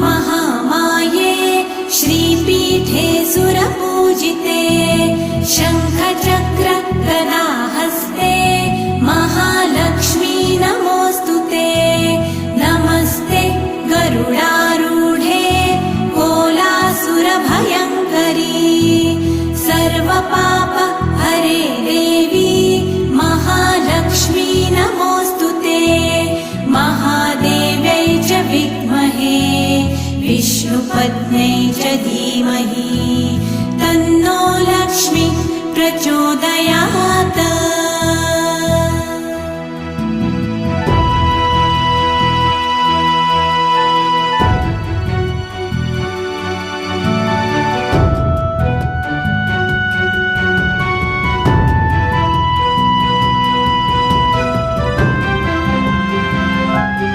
महामाये श्रीपीठे सुरपूजिते शङ्खचक्र गदाहस्ते महालक्ष्मी नमोऽस्तुते नमस्ते गरुडारूढे कोलासुरभयङ्करी सर्वपाप हरे देवी महालक्ष्मी नमोऽस्तुते महादेव्यै च विद्महे विष्णुपत्न्यै च धीमहि तन्नो लक्ष्मी प्रचोदयात्।